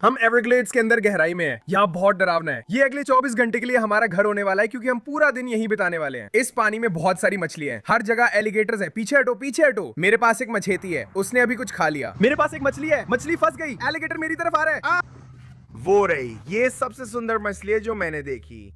हम एवरग्लेड्स के अंदर गहराई में हैं। यहाँ बहुत डरावना है। ये अगले 24 घंटे के लिए हमारा घर होने वाला है क्योंकि हम पूरा दिन यहीं बिताने वाले हैं। इस पानी में बहुत सारी मछलियां हैं, हर जगह एलिगेटर्स है। पीछे हटो, पीछे हटो। मेरे पास एक मछेती है, उसने अभी कुछ खा लिया। मेरे पास एक मछली है, मछली फंस गई। एलिगेटर मेरी तरफ आ रहा है। वो रही, ये सबसे सुंदर मछली है जो मैंने देखी।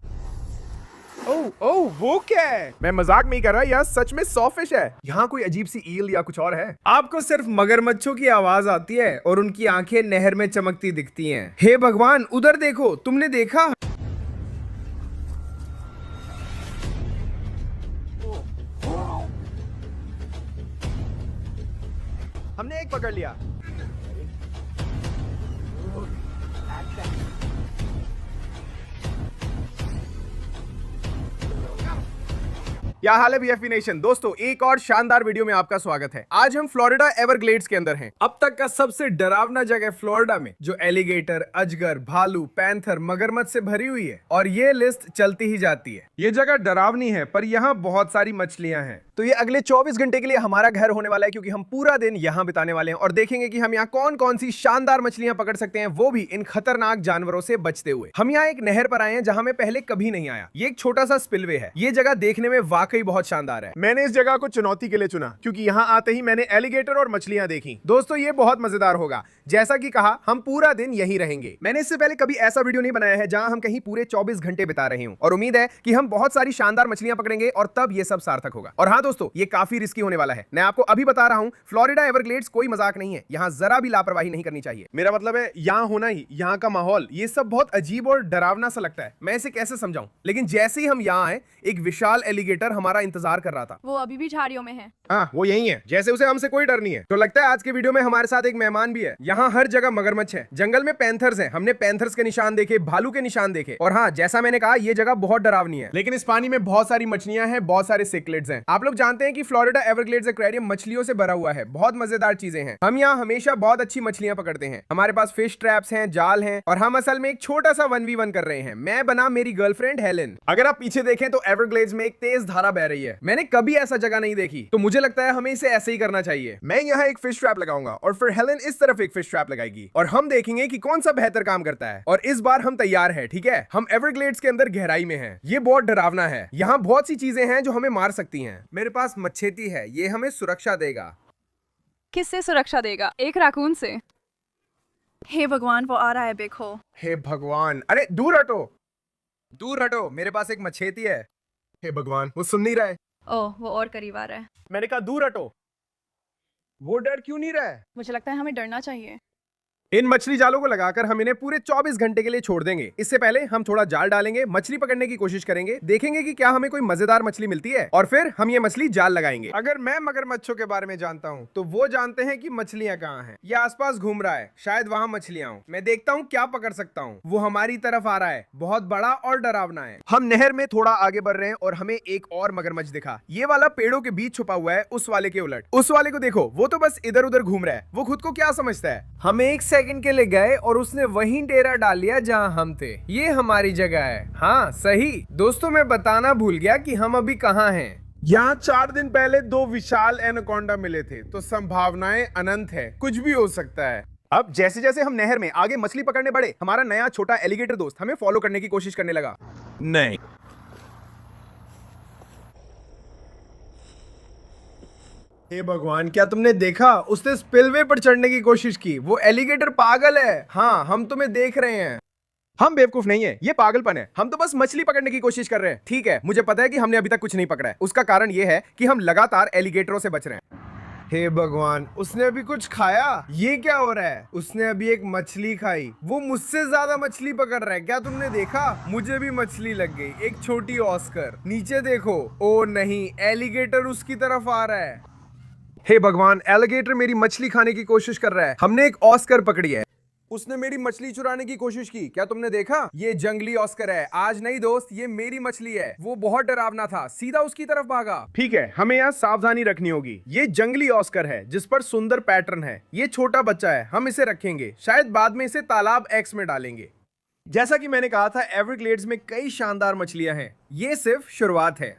ओह वो क्या है? मैं मजाक नहीं कर रहा, यहाँ सच में 100 फिश है। यहाँ कोई अजीब सी ईल या कुछ और है? आपको सिर्फ मगरमच्छों की आवाज आती है और उनकी आंखें नहर में चमकती दिखती हैं। हे भगवान, उधर देखो, तुमने देखा? हमने एक पकड़ लिया। क्या हाल है बीएफपी नेशन? दोस्तों, एक और शानदार वीडियो में आपका स्वागत है। आज हम फ्लोरिडा एवरग्लेड्स के अंदर हैं। अब तक का सबसे डरावना जगह फ्लोरिडा में, जो एलिगेटर, अजगर, भालू, पैंथर, मगरमच्छ से भरी हुई है। और ये लिस्ट चलती ही जाती है। ये जगह डरावनी है, पर यहाँ बहुत सारी मछलियां हैं। तो ये अगले 24 घंटे के लिए हमारा घर होने वाला है क्योंकि हम पूरा दिन यहाँ बिताने वाले हैं और देखेंगे कि हम यहाँ कौन कौन सी शानदार मछलियां पकड़ सकते हैं, वो भी इन खतरनाक जानवरों से बचते हुए। हम यहाँ एक नहर पर आए हैं जहाँ मैं पहले कभी नहीं आया। ये एक छोटा सा स्पिलवे है। ये जगह देखने में वाकई बहुत शानदार है। मैंने इस जगह को चुनौती के लिए चुना क्योंकि यहाँ आते ही मैंने एलिगेटर और मछलियां देखी। दोस्तों, ये बहुत मजेदार होगा। जैसा कि कहा, हम पूरा दिन यहीं रहेंगे। मैंने इससे पहले कभी ऐसा वीडियो नहीं बनाया है जहां हम कहीं पूरे 24 घंटे बिता रहे हूं और उम्मीद है कि हम बहुत सारी शानदार मछलियां पकड़ेंगे और तब ये सब सार्थक होगा। और हाँ दोस्तों, ये काफी रिस्की होने वाला है। मैं आपको अभी बता रहा हूं, फ्लोरिडा एवरग्लेड्स कोई मजाक नहीं है। यहाँ जरा भी लापरवाही नहीं करनी चाहिए। मेरा मतलब है यहाँ होना ही, यहाँ का माहौल, ये सब बहुत अजीब और डरावना सा लगता है। मैं इसे कैसे समझाऊं? लेकिन जैसे ही हम यहाँ आए, एक विशाल एलिगेटर हमारा इंतजार कर रहा था। वो अभी भी झाड़ियों में है। हाँ, वो यही है। जैसे उसे हमसे कोई डर नहीं है। तो लगता है आज के वीडियो में हमारे साथ एक मेहमान भी है। यहाँ हर जगह मगरमच्छ है। जंगल में पैंथर्स हैं। हमने पैंथर्स के निशान देखे, भालू के निशान देखे। और हाँ, जैसा मैंने कहा, ये जगह बहुत डरावनी है। लेकिन इस पानी में बहुत सारी मछलियां हैं, बहुत सारे सिक्लेट्स हैं। आप लोग जानते हैं कि फ्लोरिडा एवरग्लेड्स एक्वेरियम मछलियों से भरा हुआ है। बहुत मजेदार चीजें हैं। हम यहाँ हमेशा बहुत अच्छी मछलियां पकड़ते हैं। हमारे पास फिश ट्रैप्स हैं, जाल हैं और हम असल में एक छोटा सा 1v1 कर रहे हैं। मैं बना मेरी गर्लफ्रेंड हेलेन। अगर आप पीछे देखें तो एवरग्लेड्स में एक तेज धारा बह रही है। मैंने कभी ऐसा जगह नहीं देखी, तो मुझे लगता है हमें इसे ऐसे ही करना चाहिए। मैं यहाँ एक फिश ट्रैप लगाऊंगा और फिर हेलेन इस तरफ एक फिश ट्रैप लगाएगी और हम देखेंगे कि कौन सा बेहतर काम करता है। और इस बार हम तैयार हैं, ठीक है? हम एवरग्लेड्स के अंदर गहराई में हैं। ये बहुत डरावना है। यहाँ बहुत सी चीजें हैं जो हमें मार सकती हैं। मेरे पास मच्छेती है, ये हमें सुरक्षा देगा। किससे सुरक्षा देगा? एक राकून से। हे भगवान, वो आ रहा है, देखो। हे भगवान, अरे दूर हटो, दूर हटो। मेरे पास एक मच्छेती है। हे भगवान, वो सुन नहीं रहा है। ओह, वो और करीब आ रहा है। मैंने कहा दूर हटो। वो डर क्यों नहीं रहा है? मुझे लगता है हमें डरना चाहिए। इन मछली जालों को लगाकर हम इन्हें पूरे 24 घंटे के लिए छोड़ देंगे। इससे पहले हम थोड़ा जाल डालेंगे, मछली पकड़ने की कोशिश करेंगे, देखेंगे कि क्या हमें कोई मजेदार मछली मिलती है और फिर हम ये मछली जाल लगाएंगे। अगर मैं मगरमच्छों के बारे में जानता हूँ तो वो जानते हैं कि मछलियाँ कहाँ हैं। ये आसपास घूम रहा है, शायद वहाँ मछलियाँ हों। मैं देखता हूँ क्या पकड़ सकता हूँ। वो हमारी तरफ आ रहा है, बहुत बड़ा और डरावना है। हम नहर में थोड़ा आगे बढ़ रहे हैं और हमें एक और मगरमच्छ दिखा। ये वाला पेड़ों के बीच छुपा हुआ है, उस वाले के उलट। उस वाले को देखो, वो तो बस इधर उधर घूम रहा है। वो खुद को क्या समझता है? हम एक सेकंड के लिए गए और उसने वहीं डेरा डाल लिया जहां हम थे। ये हमारी जगह है। हाँ, सही। दोस्तों, मैं बताना भूल गया कि हम अभी कहाँ हैं। यहाँ 4 दिन पहले 2 विशाल एनाकोंडा मिले थे, तो संभावनाएं अनंत है, कुछ भी हो सकता है। अब जैसे जैसे हम नहर में आगे मछली पकड़ने बढ़े, हमारा नया छोटा एलिगेटर दोस्त हमें फॉलो करने की कोशिश करने लगा। नहीं, हे भगवान, क्या तुमने देखा? उसने स्पिलवे पर चढ़ने की कोशिश की। वो एलिगेटर पागल है। हाँ, हम तुम्हें देख रहे हैं। हम बेवकूफ नहीं है, ये पागलपन है। हम तो बस मछली पकड़ने की कोशिश कर रहे हैं। ठीक है, मुझे पता है कि हमने अभी तक कुछ नहीं पकड़ा है। उसका कारण ये है कि हम लगातार एलिगेटरों से बच रहे हैं। हे भगवान, उसने अभी कुछ खाया? ये क्या हो रहा है? उसने अभी एक मछली खाई। वो मुझसे ज्यादा मछली पकड़ रहा है। क्या तुमने देखा? मुझे भी मछली लग गई, एक छोटी ऑस्कर। नीचे देखो। ओ नहीं, एलिगेटर उसकी तरफ आ रहा है। हे भगवान, एलिगेटर मेरी मछली खाने की कोशिश कर रहा है। हमने एक ऑस्कर पकड़ी है। उसने मेरी मछली चुराने की कोशिश की। क्या तुमने देखा? ये जंगली ऑस्कर है। आज नहीं दोस्त, ये मेरी मछली है। वो बहुत डरावना था, सीधा उसकी तरफ भागा। ठीक है, हमें यहाँ सावधानी रखनी होगी। ये जंगली ऑस्कर है जिस पर सुंदर पैटर्न है। ये छोटा बच्चा है, हम इसे रखेंगे। शायद बाद में इसे तालाब एक्स में डालेंगे। जैसा कि मैंने कहा था, एवरग्लेड्स में कई शानदार मछलियां हैं। ये सिर्फ शुरुआत है।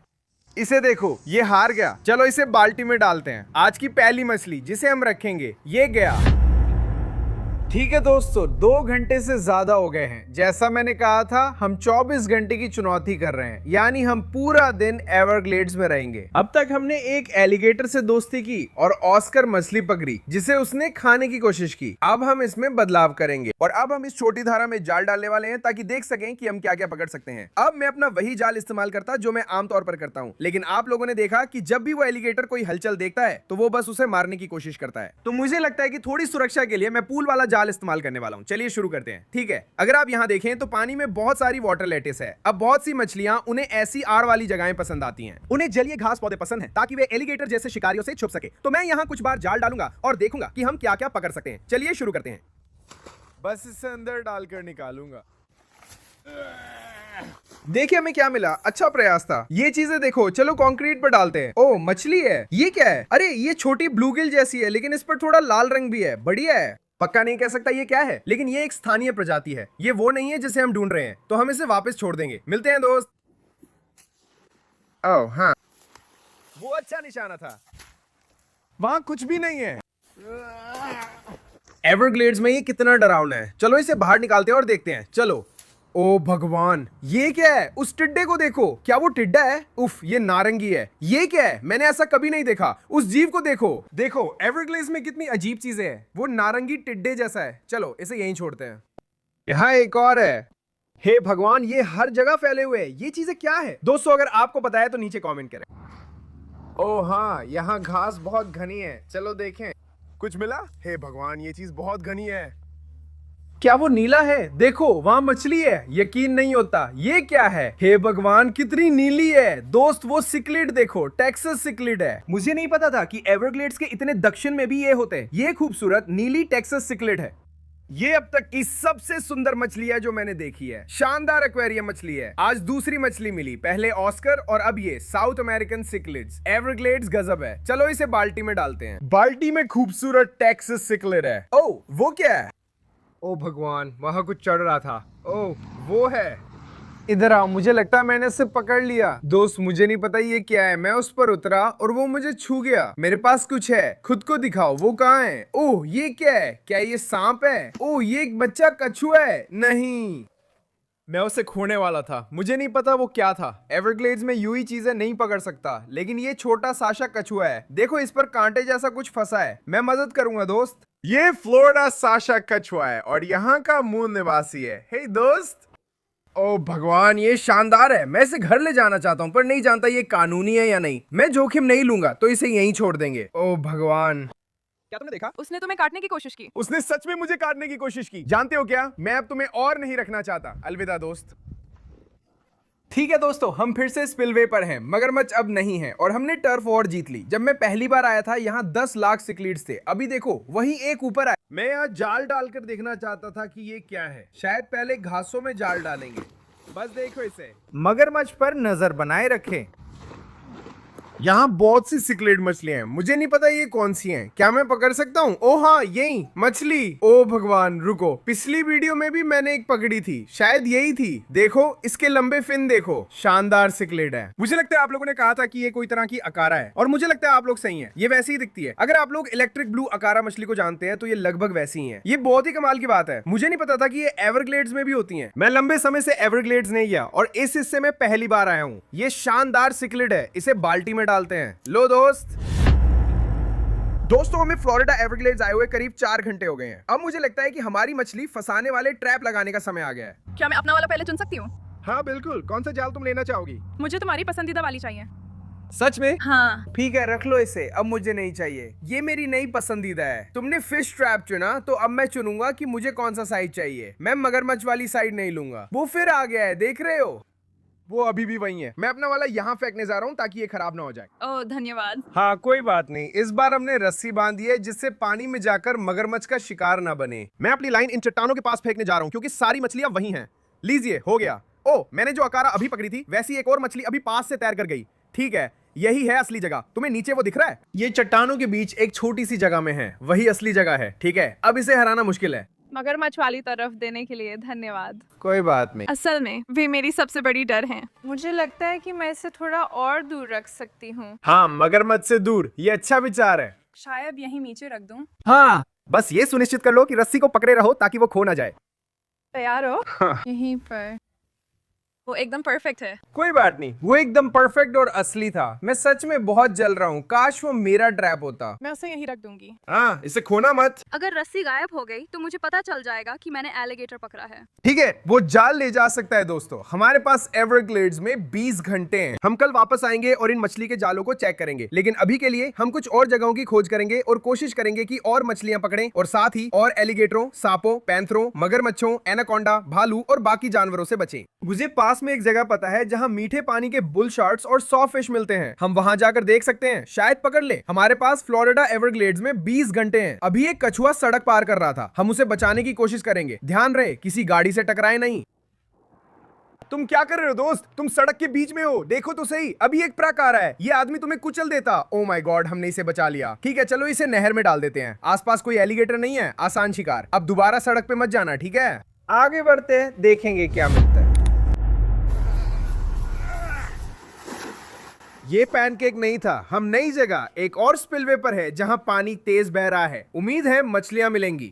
इसे देखो, ये हार गया। चलो इसे बाल्टी में डालते हैं। आज की पहली मछली जिसे हम रखेंगे, ये गया। ठीक है दोस्तों, 2 घंटे से ज्यादा हो गए हैं। जैसा मैंने कहा था, हम 24 घंटे की चुनौती कर रहे हैं, यानी हम पूरा दिन एवरग्लेड्स में रहेंगे। अब तक हमने एक एलिगेटर से दोस्ती की और ऑस्कर मछली पकड़ी जिसे उसने खाने की कोशिश की। अब हम इसमें बदलाव करेंगे और अब हम इस छोटी धारा में जाल डालने वाले हैं ताकि देख सकें कि हम क्या क्या पकड़ सकते हैं। अब मैं अपना वही जाल इस्तेमाल करता जो मैं आमतौर पर करता हूँ, लेकिन आप लोगों ने देखा कि जब भी वो एलिगेटर कोई हलचल देखता है तो वो बस उसे मारने की कोशिश करता है। तो मुझे लगता है कि थोड़ी सुरक्षा के लिए मैं पूल वाला जाल इस्तेमाल करने वाला हूं। चलिए शुरू करते हैं। ठीक है, अगर आप यहां देखें तो पानी में बहुत सारी वाटर लेटिस है। अब बहुत सी मछलियां उन्हें ऐसी आड़ वाली जगहें पसंद आती हैं। उन्हें जलीय घास पौधे पसंद हैं ताकि वे एलिगेटर जैसे शिकारियों से छुप सके। तो मैं यहाँ कुछ बार जाल डालूंगा और देखूंगा कि हम क्या क्या पकड़ सकते हैं। चलिए शुरू करते हैं। बस इसे अंदर डालकर निकालूंगा। देखिए हमें क्या मिला। अच्छा प्रयास था। ये चीजें देखो, चलो कंक्रीट पर डालते हैं। ओह, मछली है। ये क्या है? अरे ये छोटी ब्लूगिल जैसी है, लेकिन इस पर थोड़ा लाल रंग भी है। बढ़िया है। पक्का नहीं कह सकता ये क्या है, लेकिन ये एक स्थानीय प्रजाति है। ये वो नहीं है जिसे हम ढूंढ रहे हैं, तो हम इसे वापस छोड़ देंगे। मिलते हैं दोस्त। ओह हाँ, वो अच्छा निशाना था। वहां कुछ भी नहीं है। एवरग्लेड्स में ये कितना डरावना है। चलो इसे बाहर निकालते हैं और देखते हैं। चलो। ओ भगवान, ये क्या है? उस टिड्डे को देखो। क्या वो टिड्डा है? उफ, ये नारंगी है। ये क्या है? मैंने ऐसा कभी नहीं देखा। उस जीव को देखो। देखो एवरग्लेड्स में कितनी अजीब चीजें हैं। वो नारंगी टिड्डे जैसा है। चलो इसे यहीं छोड़ते हैं। यहाँ एक और है। हे भगवान, ये हर जगह फैले हुए हैं। ये चीजें क्या है? दोस्तों अगर आपको पता है तो नीचे कमेंट करें। ओह हाँ, यहाँ घास बहुत घनी है। चलो देखें। कुछ मिला? हे भगवान, ये चीज बहुत घनी है। क्या वो नीला है? देखो वहां मछली है। यकीन नहीं होता। ये क्या है? हे भगवान, कितनी नीली है। दोस्त वो सिक्लिड देखो, टेक्सास सिक्लिड है। मुझे नहीं पता था कि एवरग्लेड्स के इतने दक्षिण में भी ये होते हैं। ये खूबसूरत नीली टेक्सास सिक्लिड है। ये अब तक की सबसे सुंदर मछली है जो मैंने देखी है। शानदार एक्वेरियम मछली है। आज दूसरी मछली मिली, पहले ऑस्कर और अब ये साउथ अमेरिकन सिक्लिड्स। एवरग्लेड्स गजब है। चलो इसे बाल्टी में डालते हैं। बाल्टी में खूबसूरत टेक्सास सिक्लिड है। ओह, वो क्या है? ओ भगवान, वहां कुछ चढ़ रहा था। ओह, वो है। इधर आओ, मुझे लगता है मैंने इसे पकड़ लिया। दोस्त मुझे नहीं पता ये क्या है। मैं उस पर उतरा और वो मुझे छू गया। मेरे पास कुछ है। खुद को दिखाओ, वो कहाँ है? ओह, ये क्या है? क्या ये सांप है? ओह, ये एक बच्चा कछुआ है। नहीं, मैं उसे खोने वाला था। मुझे नहीं पता वो क्या था। एवरग्लेड्स में यूं ही चीजें नहीं पकड़ सकता, लेकिन ये छोटा साशा कछुआ है। देखो इस पर कांटे जैसा कुछ फंसा है। मैं मदद करूंगा दोस्त। ये फ्लोरिडा साशा कछुआ है और यहाँ का मूल निवासी है। हे दोस्त। ओ भगवान, ये शानदार है। मैं इसे घर ले जाना चाहता हूँ, पर नहीं जानता ये कानूनी है या नहीं। मैं जोखिम नहीं लूंगा, तो इसे यहीं छोड़ देंगे। ओ भगवान, क्या तुमने देखा? उसने तुम्हें काटने की कोशिश की। उसने सच में मुझे काटने की कोशिश की। जानते हो क्या, मैं अब तुम्हें और नहीं रखना चाहता। अलविदा दोस्त। ठीक है दोस्तों, हम फिर से स्पिलवे पर हैं। मगरमच्छ अब नहीं है और हमने टर्फ वॉर जीत ली। जब मैं पहली बार आया था यहाँ 10 लाख सिक्लिड्स थे। अभी देखो वहीं एक ऊपर आया। मैं यहाँ जाल डालकर देखना चाहता था कि ये क्या है। शायद पहले घासों में जाल डालेंगे। बस देखो इसे। मगरमच्छ पर नजर बनाए रखें। यहाँ बहुत सी सिक्लेड मछलियां हैं। मुझे नहीं पता ये कौन सी हैं। क्या मैं पकड़ सकता हूँ? ओ हाँ, यही मछली। ओ भगवान, रुको। पिछली वीडियो में भी मैंने एक पकड़ी थी, शायद यही थी। देखो इसके लंबे फिन देखो। शानदार सिक्लेड है। मुझे लगता है आप लोगों ने कहा था कि ये कोई तरह की अकारा है, और मुझे लगता है आप लोग सही हैं। ये वैसी ही दिखती है। अगर आप लोग इलेक्ट्रिक ब्लू अकारा मछली को जानते हैं तो ये लगभग वैसी ही है। ये बहुत ही कमाल की बात है। मुझे नहीं पता था कि ये एवरग्लेड्स में भी होती है। मैं लंबे समय से एवरग्लेड्स नहीं गया और इस हिस्से में पहली बार आया हूँ। ये शानदार सिक्लेड है। इसे बाल्टी में डालते हैं। लो दोस्तों हमें फ्लोरिडा एवरग्लेड्स आए हुए करीब 4 घंटे हो गए हैं। अब मुझे लगता है कि हमारी मछली फंसाने वाले ट्रैप लगाने का समय आ गया है। क्या मैं अपना वाला पहले चुन सकती हूँ? हाँ बिल्कुल। कौन सा जाल तुम लेना चाहोगी? मुझे तुम्हारी पसंदीदा वाली चाहिए। सच में? हाँ। ठीक है, रख लो इसे। अब मुझे नहीं चाहिए। ये मेरी नई पसंदीदा है। तुमने फिश ट्रैप चुना, तो अब मैं चुनूंगा कि मुझे कौन सा साइड चाहिए। मैं मगरमच्छ वाली साइड नहीं लूंगा। वो फिर आ गया है, देख रहे हो? वो अभी भी वही है। मैं अपना वाला यहाँ फेंकने जा रहा हूँ ताकि ये खराब ना हो जाए। ओह धन्यवाद। हाँ कोई बात नहीं। इस बार हमने रस्सी बांधी है जिससे पानी में जाकर मगरमच्छ का शिकार ना बने। मैं अपनी लाइन इन चट्टानों के पास फेंकने जा रहा हूँ क्योंकि सारी मछलियां वही हैं। लीजिए, हो गया। ओ, मैंने जो अकारा अभी पकड़ी थी वैसी एक और मछली अभी पास से तैर कर गई। ठीक है, यही है असली जगह। तुम्हें नीचे वो दिख रहा है? ये चट्टानों के बीच एक छोटी सी जगह में है। वही असली जगह है। ठीक है, अब इसे हराना मुश्किल है। मगरमच्छ वाली तरफ देने के लिए धन्यवाद। कोई बात नहीं। असल में वे मेरी सबसे बड़ी डर हैं। मुझे लगता है कि मैं इसे थोड़ा और दूर रख सकती हूँ। हाँ, मगरमच्छ से दूर। ये अच्छा विचार है। शायद यहीं नीचे रख दूं। हाँ, बस ये सुनिश्चित कर लो कि रस्सी को पकड़े रहो ताकि वो खो ना जाए। तैयार हो? यहीं पर। वो एकदम परफेक्ट है। कोई बात नहीं, वो एकदम परफेक्ट और असली था। मैं सच में बहुत जल रहा हूँ, काश वो मेरा ट्रैप होता। मैं उसे यहीं रख दूंगी। हाँ, इसे खोना मत। अगर रस्सी गायब हो गई तो मुझे पता चल जाएगा कि मैंने एलिगेटर पकड़ा है। ठीक है, वो जाल ले जा सकता है दोस्तों। हमारे पास एवरग्लेड्स में 20 घंटे हैं। हम कल वापस आएंगे और इन मछली के जालों को चेक करेंगे, लेकिन अभी के लिए हम कुछ और जगहों की खोज करेंगे और कोशिश करेंगे कि और मछलियां पकड़ें और साथ ही और एलिगेटरों, सांपों, पैंथरों, मगरमच्छों, एनाकोंडा, भालू और बाकी जानवरों से बचें। मुझे पास में एक जगह पता है जहां मीठे पानी के बुल शार्क्स और सॉ फिश मिलते हैं। हम वहां जाकर देख सकते हैं, शायद पकड़ ले। हमारे पास फ्लोरिडा एवरग्लेड्स में 20 घंटे हैं। अभी एक कछुआ सड़क पार कर रहा था, हम उसे बचाने की कोशिश करेंगे। ध्यान रहे किसी गाड़ी से टकराए नहीं। तुम क्या कर रहे हो दोस्त? तुम सड़क के बीच में हो, देखो तो सही। अभी एक ट्रक आ रहा है, ये आदमी तुम्हें कुचल देता। ओ माय गॉड, हमने इसे बचा लिया। ठीक है, चलो इसे नहर में डाल देते हैं। आसपास कोई एलिगेटर नहीं है, आसान शिकार। अब दोबारा सड़क पे मत जाना, ठीक है? आगे बढ़ते हैं, देखेंगे क्या मिलता है। ये पैनकेक नहीं था, हम नई जगह एक और स्पिलवे पर है जहां पानी तेज बह रहा है। उम्मीद है मछलियां मिलेंगी।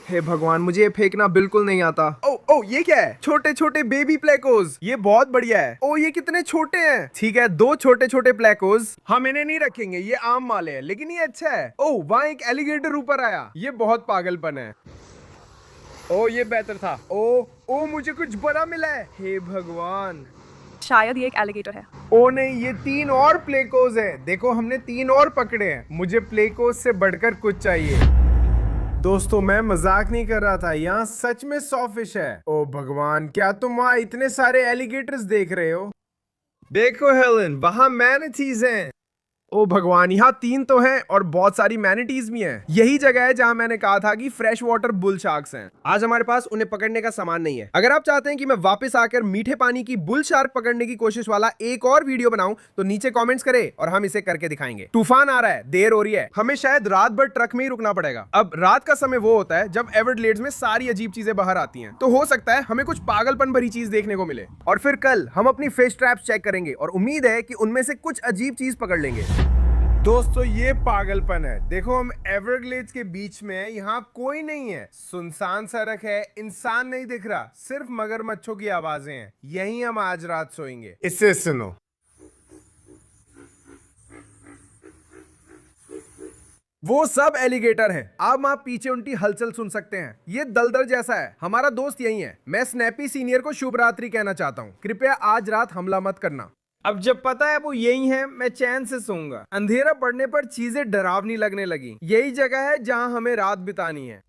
हे भगवान, मुझे ये फेंकना बिल्कुल नहीं आता। ओ ये क्या है? छोटे छोटे बेबी प्लेकोज। ये बहुत बढ़िया है। ओ ये कितने छोटे हैं। ठीक है, 2 छोटे छोटे प्लेकोज। हम इन्हें नहीं रखेंगे, ये आम माल है, लेकिन ये अच्छा है। ओ वहां एक एलिगेटर ऊपर आया। ये बहुत पागलपन है। ओ ये बेहतर था। ओ मुझे कुछ बड़ा मिला है। हे भगवान। शायद ये एक एलिगेटर है। ओ नहीं, ये 3 और प्लेकोज है। देखो, हमने 3 और पकड़े हैं। मुझे प्लेकोज से बढ़कर कुछ चाहिए। दोस्तों, मैं मजाक नहीं कर रहा था, यहाँ सच में 100 फिश है। ओ भगवान, क्या तुम वहाँ इतने सारे एलिगेटर्स देख रहे हो? देखो हेलन, वहाँ मैनिटीज हैं। ओ भगवान, यहाँ 3 तो हैं और बहुत सारी मैनिटीज भी हैं। यही जगह है जहाँ मैंने कहा था कि फ्रेश वाटर बुल शार्क्स हैं। आज हमारे पास उन्हें पकड़ने का सामान नहीं है। अगर आप चाहते हैं कि मैं वापस आकर मीठे पानी की बुल शार्क पकड़ने की कोशिश वाला एक और वीडियो बनाऊं, तो नीचे कमेंट्स करें और हम इसे करके दिखाएंगे। तूफान आ रहा है, देर हो रही है, हमें शायद रात भर ट्रक में ही रुकना पड़ेगा। अब रात का समय वो होता है जब एवरग्लेड्स में सारी अजीब चीजें बाहर आती हैं, तो हो सकता है हमें कुछ पागलपन भरी चीज देखने को मिले। और फिर कल हम अपनी फिश ट्रैप्स चेक करेंगे और उम्मीद है कि उनमें से कुछ अजीब चीज पकड़ लेंगे। दोस्तों, ये पागलपन है। देखो, हम एवरग्लेड्स के बीच में हैं, यहाँ कोई नहीं है, सुनसान सड़क है, इंसान नहीं दिख रहा, सिर्फ मगरमच्छों की आवाजें हैं। यहीं हम आज रात सोएंगे। इससे सुनो। वो सब एलिगेटर हैं। अब आप पीछे उनकी हलचल सुन सकते हैं। ये दलदल जैसा है। हमारा दोस्त यही है। मैं स्नैपी सीनियर को शुभ रात्रि कहना चाहता हूँ। कृपया आज रात हमला मत करना। अब जब पता है वो यही है, मैं चैन से सोऊंगा। अंधेरा पड़ने पर चीजें डरावनी लगने लगी। यही जगह है जहां हमें रात बितानी है।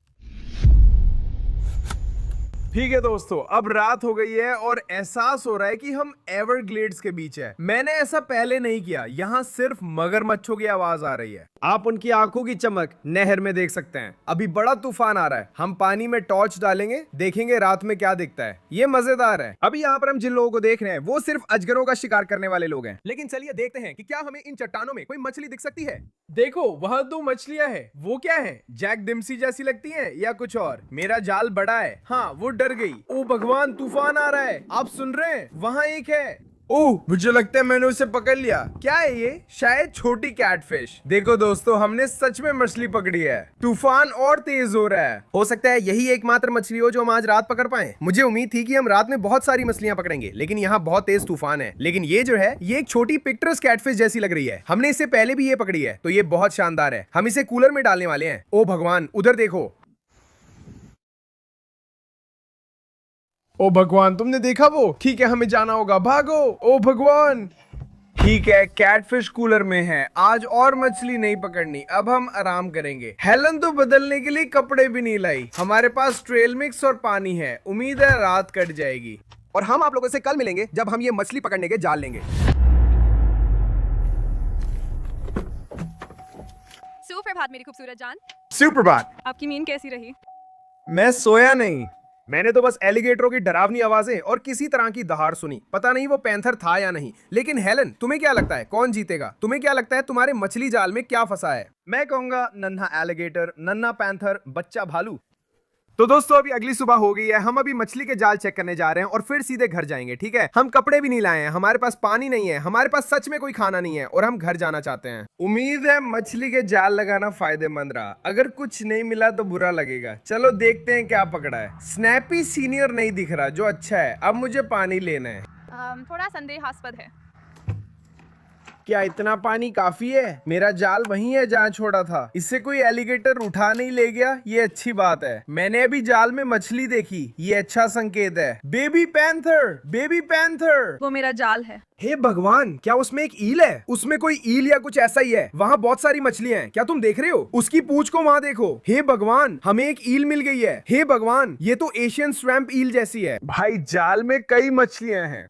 ठीक है दोस्तों, अब रात हो गई है और एहसास हो रहा है कि हम एवरग्लेड्स के बीच है। मैंने ऐसा पहले नहीं किया। यहाँ सिर्फ मगरमच्छों की आवाज आ रही है। आप उनकी आंखों की चमक नहर में देख सकते हैं। अभी बड़ा तूफान आ रहा है। हम पानी में टॉर्च डालेंगे, देखेंगे रात में क्या दिखता है। ये मजेदार है। अभी यहाँ पर हम जिन लोगों को देख रहे हैं वो सिर्फ अजगरों का शिकार करने वाले लोग हैं। लेकिन चलिए देखते हैं कि क्या हमें इन चट्टानों में कोई मछली दिख सकती है। देखो, वहाँ 2 मछलियां हैं। वो क्या है? जैक डिम्सी जैसी लगती है या कुछ और? मेरा जाल बड़ा है। हाँ, वो डर गई। ओ भगवान, तूफान आ रहा है। आप सुन रहे हैं? वहाँ एक है। ओह, मुझे लगता है मैंने उसे पकड़ लिया। क्या है ये? शायद छोटी कैटफिश। देखो दोस्तों, हमने सच में मछली पकड़ी है। तूफान और तेज हो रहा है। हो सकता है यही एकमात्र मछली हो जो हम आज रात पकड़ पाए। मुझे उम्मीद थी कि हम रात में बहुत सारी मछलियां पकड़ेंगे, लेकिन यहाँ बहुत तेज तूफान है। लेकिन ये जो है, ये एक छोटी पिक्टरस कैटफिश जैसी लग रही है। हमने इससे पहले भी ये पकड़ी है, तो ये बहुत शानदार है। हम इसे कूलर में डालने वाले हैं। ओ भगवान, उधर देखो। ओ भगवान, तुमने देखा वो? ठीक है, हमें जाना होगा, भागो। ओ भगवान। ठीक है, कैटफिश कूलर में है। आज और मछली नहीं पकड़नी, अब हम आराम करेंगे। हेलन तो बदलने के लिए कपड़े भी नहीं लाई। हमारे पास ट्रेल मिक्स और पानी है। उम्मीद है रात कट जाएगी। और हम आप लोगों से कल मिलेंगे जब हम ये मछली पकड़ने के जाल लेंगे। सुप्रभात मेरी खूबसूरत जान। सुप्रभात। आपकी नींद कैसी रही? मैं सोया नहीं। मैंने तो बस एलिगेटरों की डरावनी आवाजें और किसी तरह की दहाड़ सुनी। पता नहीं वो पैंथर था या नहीं। लेकिन हेलन, तुम्हें क्या लगता है कौन जीतेगा? तुम्हें क्या लगता है तुम्हारे मछली जाल में क्या फंसा है? मैं कहूंगा नन्हा एलिगेटर, नन्हा पैंथर, बच्चा भालू। तो दोस्तों अभी अगली सुबह हो गई है, हम अभी मछली के जाल चेक करने जा रहे हैं और फिर सीधे घर जाएंगे। ठीक है, हम कपड़े भी नहीं लाए हैं, हमारे पास पानी नहीं है, हमारे पास सच में कोई खाना नहीं है और हम घर जाना चाहते हैं। उम्मीद है मछली के जाल लगाना फायदेमंद रहा। अगर कुछ नहीं मिला तो बुरा लगेगा। चलो देखते हैं क्या पकड़ा है। स्नैपी सीनियर नहीं दिख रहा, जो अच्छा है। अब मुझे पानी लेना है। थोड़ा संदेहास्पद है। क्या इतना पानी काफी है? मेरा जाल वहीं है जहाँ छोड़ा था। इससे कोई एलिगेटर उठा नहीं ले गया, ये अच्छी बात है। मैंने अभी जाल में मछली देखी, ये अच्छा संकेत है। Baby panther, baby panther. वो मेरा जाल है। हे भगवान, क्या उसमें एक ईल है? उसमें कोई ईल या कुछ ऐसा ही है। वहाँ बहुत सारी मछलियां हैं, क्या तुम देख रहे हो? उसकी पूंछ को वहाँ देखो। हे भगवान, हमें एक ईल मिल गई है। हे भगवान, ये तो एशियन स्वैम्प ईल जैसी है। भाई जाल में कई मछलियां हैं।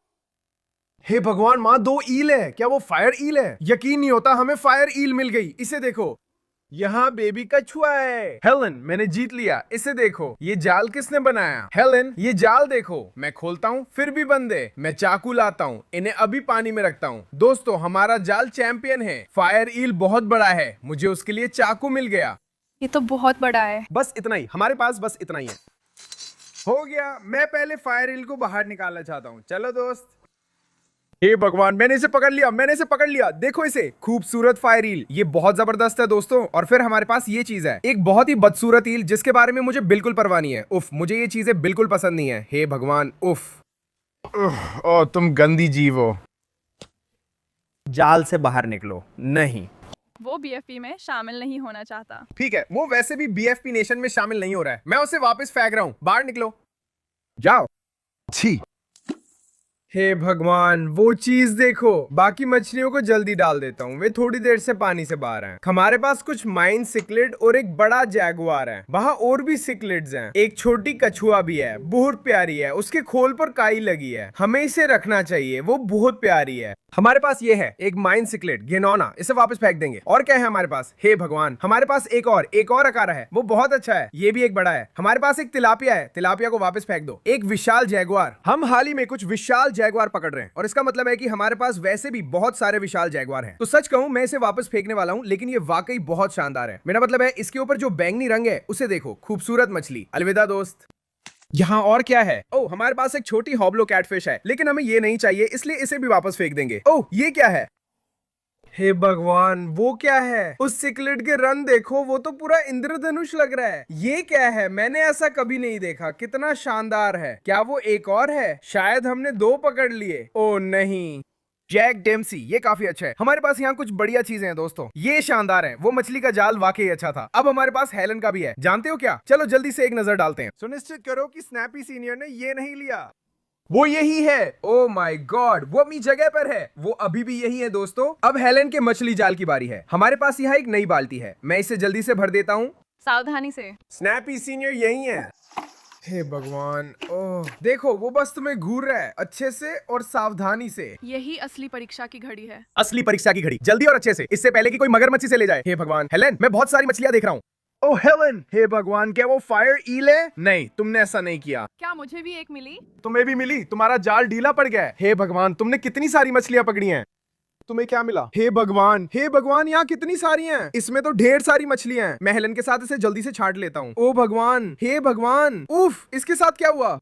हे भगवान, माँ 2 ईल है। क्या वो फायर ईल है? यकीन नहीं होता, हमें फायर ईल मिल गई। इसे देखो, यहाँ बेबी कछुआ है। हेलन, मैंने जीत लिया। इसे देखो, ये जाल किसने बनाया? हेलन, ये जाल देखो। मैं खोलता हूँ फिर भी बंद है। मैं चाकू लाता हूँ, इन्हें अभी पानी में रखता हूँ। दोस्तों, हमारा जाल चैंपियन है। फायर ईल बहुत बड़ा है, मुझे उसके लिए चाकू मिल गया। ये तो बहुत बड़ा है। बस इतना ही, हमारे पास बस इतना ही है। हो गया। मैं पहले फायर ईल को बाहर निकालना चाहता हूँ। चलो दोस्त। हे भगवान, मैंने इसे पकड़ लिया, मैंने इसे पकड़ लिया। देखो इसे, खूबसूरत फायर ईल। ये बहुत जबरदस्त है दोस्तों। और फिर हमारे पास ये चीज है, एक बहुत ही बदसूरत ईल जिसके बारे में मुझे बिल्कुल परवाह नहीं है। उफ, मुझे ये चीजें बिल्कुल पसंद नहीं है। हे भगवान, उफ। ओ, तुम गंदी जीव हो। जाल से बाहर निकलो। नहीं, वो बीएफपी में शामिल नहीं होना चाहता। ठीक है, वो वैसे भी बीएफपी नेशन में शामिल नहीं हो रहा है। मैं उसे वापस फेंक रहा हूँ। बाहर निकलो, जाओ। छी। हे भगवान, वो चीज देखो। बाकी मछलियों को जल्दी डाल देता हूँ, वे थोड़ी देर से पानी से बाहर हैं। हमारे पास कुछ माइन सिक्लेट और एक बड़ा जैगुआर है। वहाँ और भी सिक्लेट्स हैं। एक छोटी कछुआ भी है, बहुत प्यारी है। उसके खोल पर काई लगी है, हमें इसे रखना चाहिए, वो बहुत प्यारी है। हमारे पास ये है, एक माइन सिक्लेट घिनौना। इसे वापस फेंक देंगे। और क्या है हमारे पास? हे भगवान, हमारे पास एक और अकारा है, वो बहुत अच्छा है। ये भी एक बड़ा है। हमारे पास एक तिलापिया है, तिलापिया को वापस फेंक दो। एक विशाल जैगुआर। हम हाल ही में कुछ विशाल जैगुआर पकड़ रहे हैं और इसका मतलब है कि हमारे पास वैसे भी बहुत सारे विशाल जैगुआर हैं। तो सच कहूं, मैं इसे वापस फेंकने वाला हूं, लेकिन ये वाकई बहुत शानदार है। मेरा मतलब है, इसके ऊपर जो बैंगनी रंग है उसे देखो। खूबसूरत मछली। अलविदा दोस्त। यहाँ और क्या है? ओह, हमारे पास एक छोटी हॉबलो कैटफिश है, लेकिन हमें ये नहीं चाहिए, इसलिए इसे भी वापस फेंक देंगे। ओह, ये क्या है? हे भगवान, वो क्या है? उस सिकलेट के रंग देखो, वो तो पूरा इंद्रधनुष लग रहा है। ये क्या है? मैंने ऐसा कभी नहीं देखा। कितना शानदार है। क्या वो एक और है? शायद हमने 2 पकड़ लिए। ओ नहीं। जैक डेम्सी, ये काफी अच्छा है। हमारे पास यहाँ कुछ बढ़िया चीजें हैं दोस्तों। ये शानदार है। वो मछली का जाल वाकई अच्छा था। अब हमारे पास हेलन का भी है। जानते हो क्या? चलो जल्दी से एक नजर डालते हैं। सुनिश्चित करो कि स्नैपी सीनियर ने ये नहीं लिया। वो यही है। ओ माय गॉड, वो अपनी जगह पर है। वो अभी भी यही है दोस्तों। अब हेलन के मछली जाल की बारी है। हमारे पास यहाँ एक नई बाल्टी है, मैं इसे जल्दी से भर देता हूँ। सावधानी से। स्नैपी सीनियर यही है। हे भगवान, ओह देखो, वो बस तुम्हें घूर रहा है। अच्छे से और सावधानी से। यही असली परीक्षा की घड़ी है। असली परीक्षा की घड़ी। जल्दी और अच्छे से, इससे पहले कि कोई मगरमच्छ से ले जाए। हे भगवान, हेलन, मैं बहुत सारी मछलियां देख रहा हूँ। ओह हेलन, हे भगवान, क्या वो फायर ईल है? नहीं, तुमने ऐसा नहीं किया। क्या मुझे भी एक मिली? तुम्हें भी मिली। तुम्हारा जाल ढीला पड़ गया है। हे भगवान, तुमने कितनी सारी मछलियां पकड़ी हैं? तुम्हें क्या मिला? हे भगवान, यहाँ कितनी सारी हैं। इसमें तो ढेर सारी मछलियां हैं। मैं हेलन के साथ इसे जल्दी से छांट लेता हूँ। ओ भगवान, हे भगवान, उफ, इसके साथ क्या हुआ?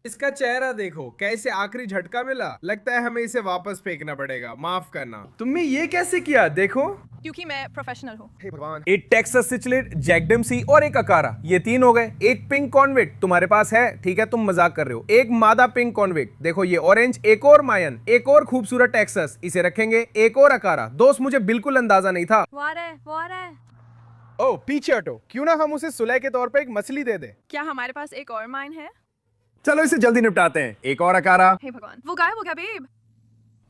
इसका चेहरा देखो, कैसे आखिरी झटका मिला। लगता है हमें इसे वापस फेंकना पड़ेगा। माफ करना। तुमने ये कैसे किया? देखो। क्योंकि मैं प्रोफेशनल हूँ। हे भगवान। एक टेक्सास सिचलेट, जैक डेम्सी और एक अकारा, ये 3 हो गए। एक पिंक कॉन्विक्ट तुम्हारे पास है? ठीक है, तुम मजाक कर रहे हो। एक मादा पिंक कॉन्विक्ट, देखो ये ऑरेंज। एक और मायन, एक और खूबसूरत टेक्सास, इसे रखेंगे। एक और अकारा। दोस्त, मुझे बिल्कुल अंदाजा नहीं था। वो आ रहा है। ओ, पीछे हटो। क्यों ना हम उसे सुलह के तौर पर एक मछली दे दे। क्या हमारे पास एक और माइन है? चलो इसे जल्दी निपटाते हैं। एक और अकारा। हे भगवान, वो गायब हो गया बेब।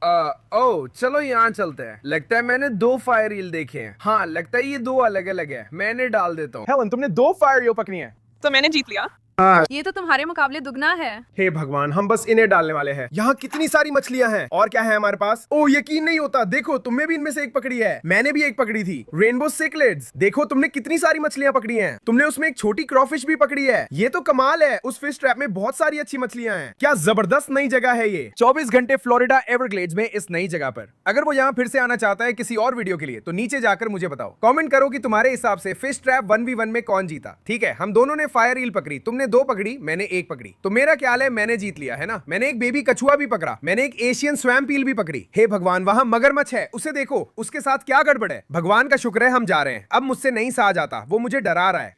ओह चलो यहाँ चलते हैं। लगता है मैंने 2 फायर ईल देखे हैं। हाँ, लगता है ये 2 अलग अलग है। मैंने डाल देता हूँ। हेलन, तुमने 2 फायर ईल पकड़ी हैं। तो मैंने जीत लिया। हाँ। ये तो तुम्हारे मुकाबले दुगना है। हे भगवान, हम बस इन्हें डालने वाले हैं। यहाँ कितनी सारी मछलियाँ हैं। और क्या है हमारे पास? ओ यकीन नहीं होता, देखो तुमने भी इनमें से एक पकड़ी है, मैंने भी एक पकड़ी थी। रेनबो सिक्लेट्स, देखो तुमने कितनी सारी मछलियाँ पकड़ी हैं। तुमने उसमें एक छोटी क्रॉफिश भी पकड़ी है। ये तो कमाल है, उस फिश ट्रैप में बहुत सारी अच्छी मछलियाँ हैं। क्या जबरदस्त नई जगह है ये। 24 घंटे फ्लोरिडा एवरग्लेड्स में इस नई जगह पर। अगर वो यहाँ फिर से आना चाहता है किसी और वीडियो के लिए तो नीचे जाकर मुझे बताओ। कमेंट करो कि तुम्हारे हिसाब से फिश ट्रैप 1v1 में कौन जीता। ठीक है, हम दोनों ने फायर ईल पकड़ी, तुमने 2 पकड़ी, मैंने 1 पकड़ी। तो मेरा ख्याल है मैंने जीत लिया है ना। मैंने एक बेबी कछुआ भी पकड़ा, मैंने एक एशियन स्वैम्प ईल भी पकड़ी। हे भगवान, वहां मगरमच्छ है, उसे देखो, उसके साथ क्या गड़बड़ है। भगवान का शुक्र है हम जा रहे हैं। अब मुझसे नहीं सहा जाता, वो मुझे डरा रहा है।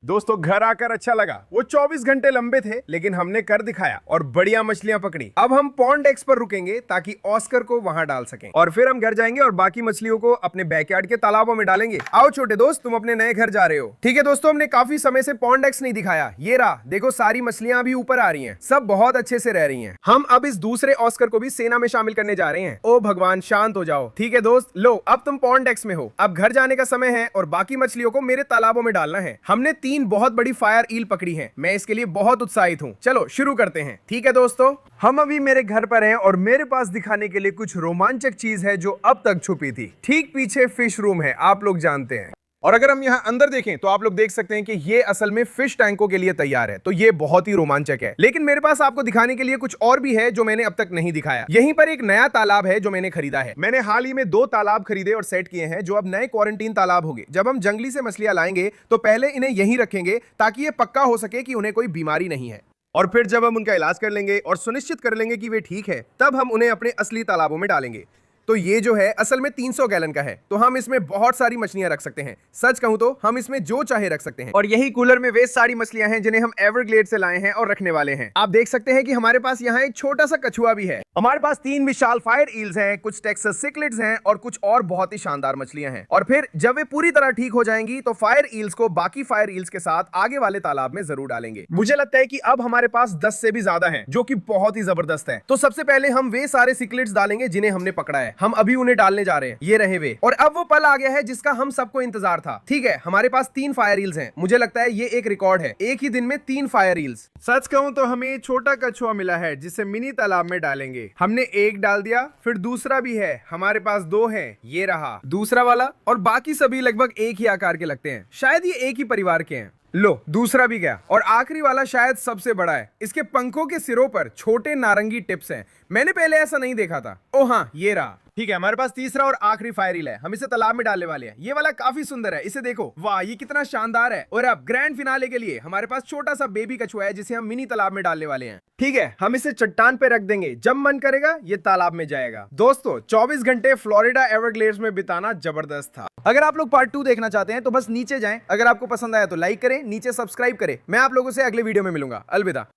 दोस्तों घर आकर अच्छा लगा। वो 24 घंटे लंबे थे लेकिन हमने कर दिखाया और बढ़िया मछलियां पकड़ी। अब हम पॉन्ड एक्स पर रुकेंगे ताकि ऑस्कर को वहां डाल सकें और फिर हम घर जाएंगे और बाकी मछलियों को अपने बैकयार्ड के तालाबों में डालेंगे। आओ छोटे दोस्त, तुम अपने नए घर जा रहे हो। ठीक है दोस्तों, हमने काफी समय से पॉन्ड एक्स नहीं दिखाया। ये रहा, देखो सारी मछलियां अभी ऊपर आ रही हैं, सब बहुत अच्छे से रह रही हैं। हम अब इस दूसरे ऑस्कर को भी सेना में शामिल करने जा रहे हैं। ओ भगवान, शांत हो जाओ। ठीक है दोस्त, लो अब तुम पॉन्ड एक्स में हो। अब घर जाने का समय है और बाकी मछलियों को मेरे तालाबों में डालना है। हमने 3 बहुत बड़ी फायर ईल पकड़ी है, मैं इसके लिए बहुत उत्साहित हूँ। चलो शुरू करते हैं। ठीक है दोस्तों, हम अभी मेरे घर पर हैं और मेरे पास दिखाने के लिए कुछ रोमांचक चीज है जो अब तक छुपी थी। ठीक पीछे फिश रूम है, आप लोग जानते हैं। और अगर हम यहाँ अंदर देखें तो आप लोग देख सकते हैं कि ये असल में फिश टैंकों के लिए तैयार है, तो ये बहुत ही रोमांचक है। लेकिन मेरे पास आपको दिखाने के लिए कुछ और भी है जो मैंने अब तक नहीं दिखाया। यहीं पर एक नया तालाब है जो मैंने खरीदा है। मैंने हाल ही में 2 तालाब खरीदे और सेट किए हैं जो अब नए क्वारंटीन तालाब होंगे। जब हम जंगली से मछलियां लाएंगे तो पहले इन्हें यहीं रखेंगे ताकि ये पक्का हो सके कि उन्हें कोई बीमारी नहीं है। और फिर जब हम उनका इलाज कर लेंगे और सुनिश्चित कर लेंगे कि वे ठीक है, तब हम उन्हें अपने असली तालाबों में डालेंगे। तो ये जो है असल में 300 गैलन का है, तो हम इसमें बहुत सारी मछलियां रख सकते हैं। सच कहूं तो हम इसमें जो चाहे रख सकते हैं। और यही कूलर में वे सारी मछलियां हैं जिन्हें हम एवरग्लेड से लाए हैं और रखने वाले हैं। आप देख सकते हैं कि हमारे पास यहाँ एक छोटा सा कछुआ भी है। हमारे पास 3 विशाल फायर ईल्स हैं, कुछ टेक्सास सिक्लेट्स हैं और कुछ और बहुत ही शानदार मछलियां हैं। और फिर जब वे पूरी तरह ठीक हो जाएंगी तो फायर ईल्स को बाकी फायर ईल्स के साथ आगे वाले तालाब में जरूर डालेंगे। मुझे लगता है कि अब हमारे पास 10 से भी ज्यादा है, जो कि बहुत ही जबरदस्त है। तो सबसे पहले हम वे सारे सिक्लेट्स डालेंगे जिन्हें हमने पकड़ा है। हम अभी उन्हें डालने जा रहे हैं, ये रहे वे। और अब वो पल आ गया है जिसका हम सबको इंतजार था। ठीक है, हमारे पास 3 फायर ईल्स हैं। मुझे लगता है ये एक रिकॉर्ड है, एक ही दिन में 3 फायर ईल्स। सच कहूं तो हमें छोटा कछुआ मिला है जिसे मिनी तालाब में डालेंगे। हमने एक डाल दिया, फिर दूसरा भी है, हमारे पास 2 हैं, ये रहा दूसरा वाला। और बाकी सभी लगभग एक ही आकार के लगते हैं, शायद ये एक ही परिवार के हैं। लो दूसरा भी गया। और आखिरी वाला शायद सबसे बड़ा है, इसके पंखों के सिरों पर छोटे नारंगी टिप्स हैं। मैंने पहले ऐसा नहीं देखा था। ओ हाँ, ये रहा। ठीक है, हमारे पास तीसरा और आखिरी फायर ईल है, हम इसे तालाब में डालने वाले हैं। ये वाला काफी सुंदर है, इसे देखो, वाह ये कितना शानदार है। और अब ग्रैंड फिनाले के लिए हमारे पास छोटा सा बेबी कछुआ है जिसे हम मिनी तालाब में डालने वाले हैं। ठीक है, हम इसे चट्टान पे रख देंगे, जब मन करेगा ये तालाब में जाएगा। दोस्तों 24 घंटे फ्लोरिडा एवरग्लेड्स में बिताना जबरदस्त था। अगर आप लोग पार्ट 2 देखना चाहते हैं तो बस नीचे जाएं। अगर आपको पसंद आया तो लाइक करें, नीचे सब्सक्राइब करें। मैं आप लोगों से अगले वीडियो में मिलूंगा। अलविदा।